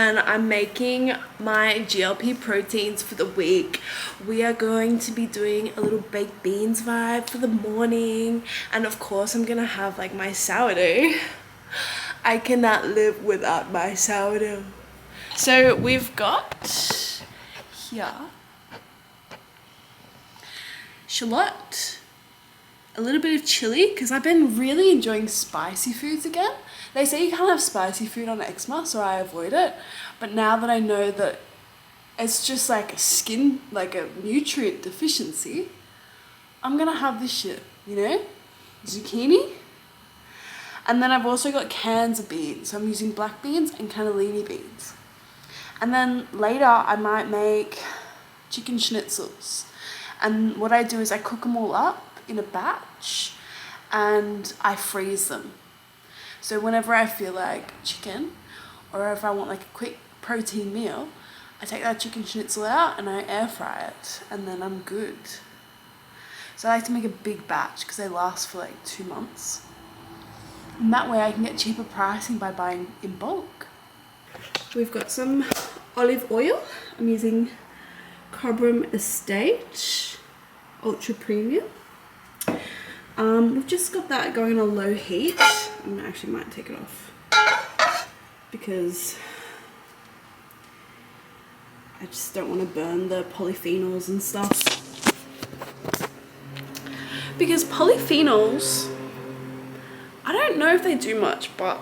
And I'm making my GLP proteins for the week. We are going to be doing a little baked beans vibe for the morning. And of course I'm gonna have like my sourdough. I cannot live without my sourdough. So we've got here shallot, a little bit of chili, because I've been really enjoying spicy foods again. They say you can't have spicy food on eczema, so I avoid it. But now that I know that it's just like a nutrient deficiency, I'm gonna have this shit, you know? Zucchini. And then I've also got cans of beans. So I'm using black beans and cannellini beans. And then later I might make chicken schnitzels. And what I do is I cook them all up in a batch and I freeze them. So whenever I feel like chicken, or if I want like a quick protein meal, I take that chicken schnitzel out and I air fry it, and then I'm good. So I like to make a big batch because they last for like 2 months. And that way I can get cheaper pricing by buying in bulk. We've got some olive oil. I'm using Cobram Estate Ultra Premium. We've just got that going on low heat. I actually might take it off because I just don't want to burn the polyphenols and stuff. Because polyphenols, I don't know if they do much, but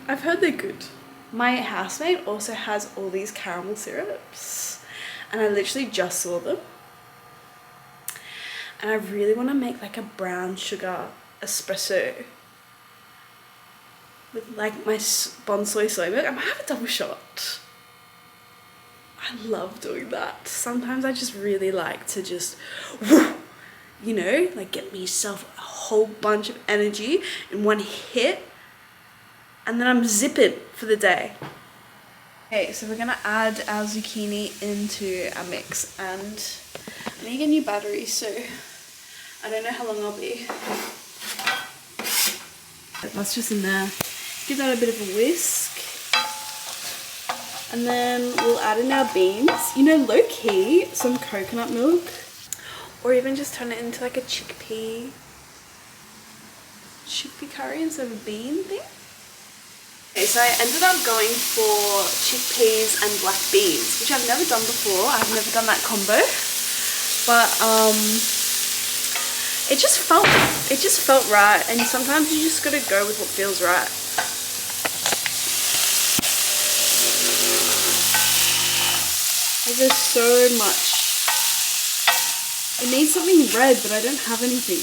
I've heard they're good. My housemate also has all these caramel syrups and I literally just saw them. And I really want to make like a brown sugar espresso with like my bonsai soy milk. I might have a double shot. I love doing that. Sometimes I just really like to just, you know, like get myself a whole bunch of energy in one hit. And then I'm zipping for the day. Okay, so we're gonna add our zucchini into our mix, and I need to get new batteries, so I don't know how long I'll be. That's just in there. Give that a bit of a whisk. And then we'll add in our beans. You know, low key, some coconut milk. Or even just turn it into like a chickpea curry instead of a bean thing. Okay, so I ended up going for chickpeas and black beans, which I've never done before. I've never done that combo. But it just felt right, and sometimes you just gotta go with what feels right. There's so much. It needs something red, but I don't have anything.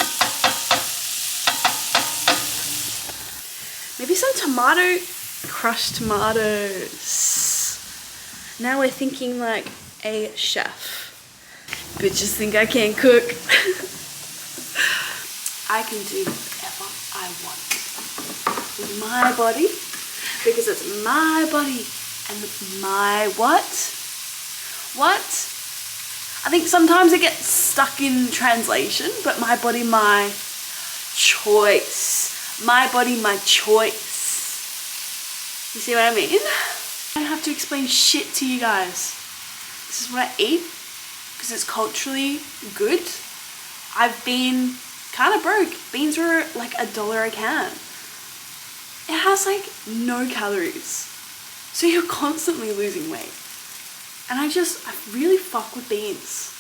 Maybe some crushed tomatoes. Now we're thinking like a chef. Bitches think I can't cook. I can do whatever I want with my body, because it's my body and my what? I think sometimes it gets stuck in translation, but my body, my choice. My body, my choice. You see what I mean? I don't have to explain shit to you guys. This is what I eat because it's culturally good. I've been kind of broke. Beans were like $1 a can. It has like no calories. So you're constantly losing weight. And I really fuck with beans.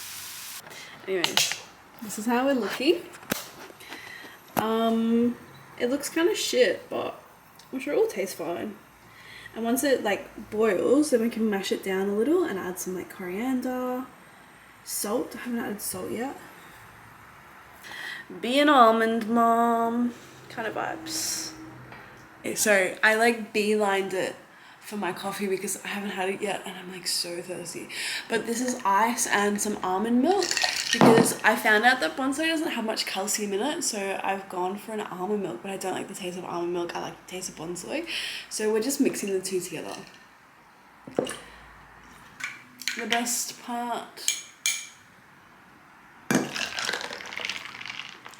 Anyways, this is how we're looking. It looks kind of shit, but I'm sure it will taste fine. And once it like boils, then we can mash it down a little and add some like coriander, salt. I haven't added salt yet. Be an almond mom kind of vibes. Okay, so I like beelined it for my coffee because I haven't had it yet and I'm like so thirsty. But this is ice and some almond milk because I found out that bonsai doesn't have much calcium in it, so I've gone for an almond milk, but I don't like the taste of almond milk. I like the taste of bonsai. So we're just mixing the two together. The best part.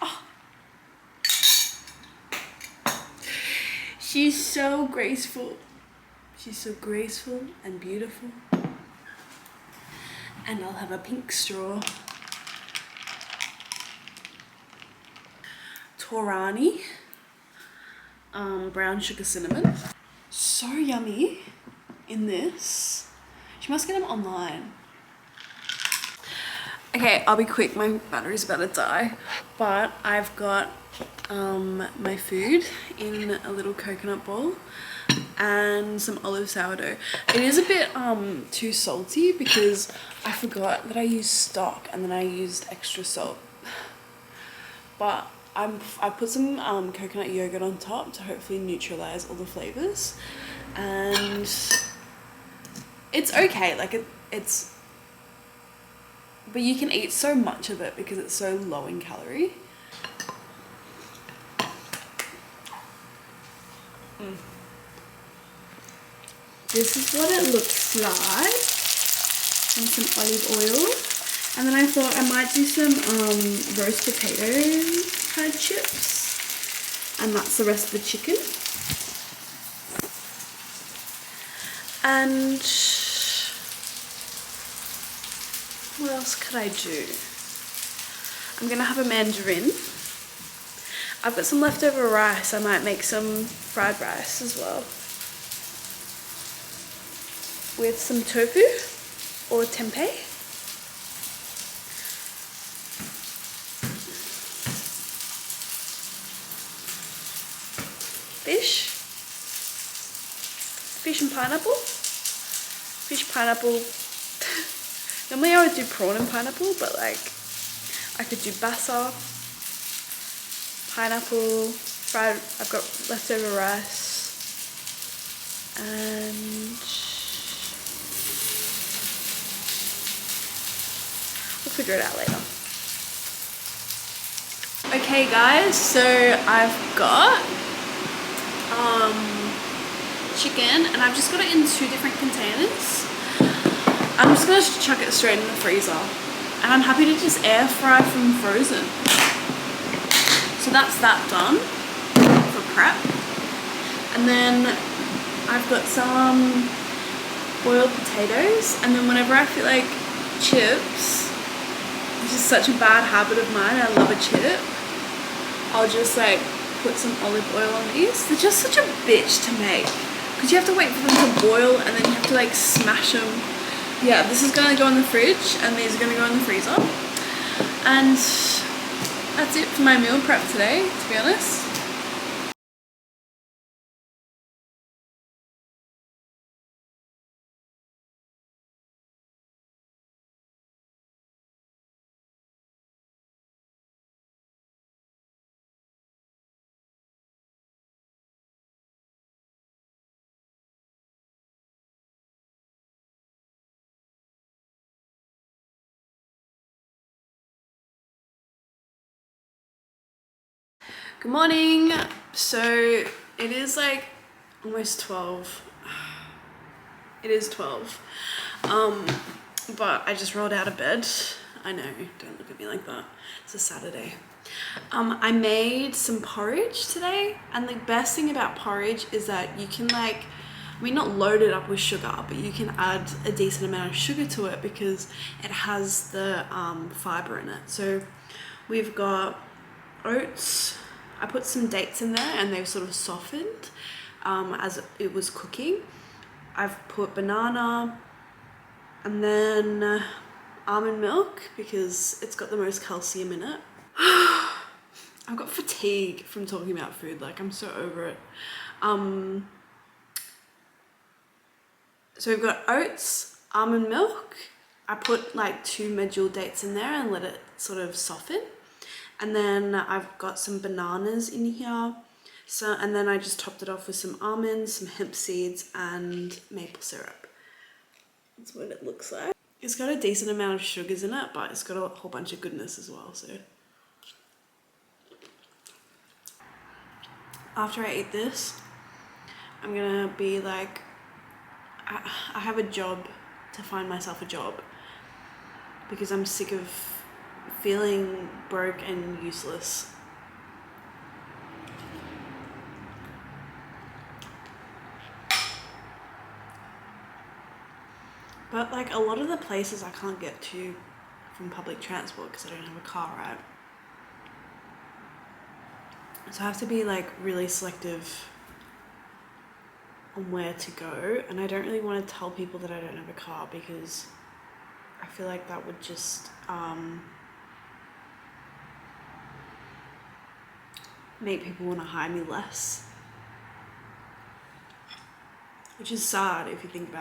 Oh. She's so graceful. She's so graceful and beautiful. And I'll have a pink straw. Torani, brown sugar cinnamon. So yummy in this. She must get them online. Okay, I'll be quick, my battery's about to die, but I've got my food in a little coconut bowl and some olive sourdough. It is a bit too salty because I forgot that I used stock and then I used extra salt. But I put some coconut yogurt on top to hopefully neutralize all the flavors, and it's okay. Like it's, but you can eat so much of it because it's so low in calorie. This is what it looks like, and some olive oil. And then I thought I might do some roast potato kind of chips, and that's the rest of the chicken. And what else could I do? I'm gonna have a mandarin. I've got some leftover rice. I might make some fried rice as well with some tofu or tempeh. Fish and pineapple. Fish, pineapple. Normally I would do prawn and pineapple, but like I could do basa, pineapple, fried. I've got leftover rice, and we'll figure it out later. Okay guys, so I've got chicken, and I've just got it in 2 different containers. I'm just gonna chuck it straight in the freezer, and I'm happy to just air fry from frozen. So that's that done for prep. And then I've got some boiled potatoes, and then whenever I feel like chips, which is such a bad habit of mine, I love a chip, I'll just like put some olive oil on these. They're just such a bitch to make because you have to wait for them to boil, and then you have to like smash them. Yeah, this is gonna go in the fridge and these are gonna go in the freezer. And that's it for my meal prep today, to be honest. Good morning. So it is like almost 12. It is 12. But I just rolled out of bed. I know, don't look at me like that. It's a Saturday. I made some porridge today, and the best thing about porridge is that you can like, I mean, not load it up with sugar, but you can add a decent amount of sugar to it because it has the fiber in it. So we've got oats. I put some dates in there and they've sort of softened as it was cooking. I've put banana and then almond milk because it's got the most calcium in it. I've got fatigue from talking about food, like I'm so over it. So we've got oats, almond milk. I put like 2 medjool dates in there and let it sort of soften. And then I've got some bananas in here. So, and then I just topped it off with some almonds, some hemp seeds, and maple syrup. That's what it looks like. It's got a decent amount of sugars in it, but it's got a whole bunch of goodness as well, so. After I eat this, I'm gonna be like, I have a job to find myself a job because I'm sick of feeling broke and useless. But like a lot of the places I can't get to from public transport because I don't have a car, right? So I have to be like really selective on where to go, and I don't really want to tell people that I don't have a car because I feel like that would just make people want to hire me less, which is sad if you think about it.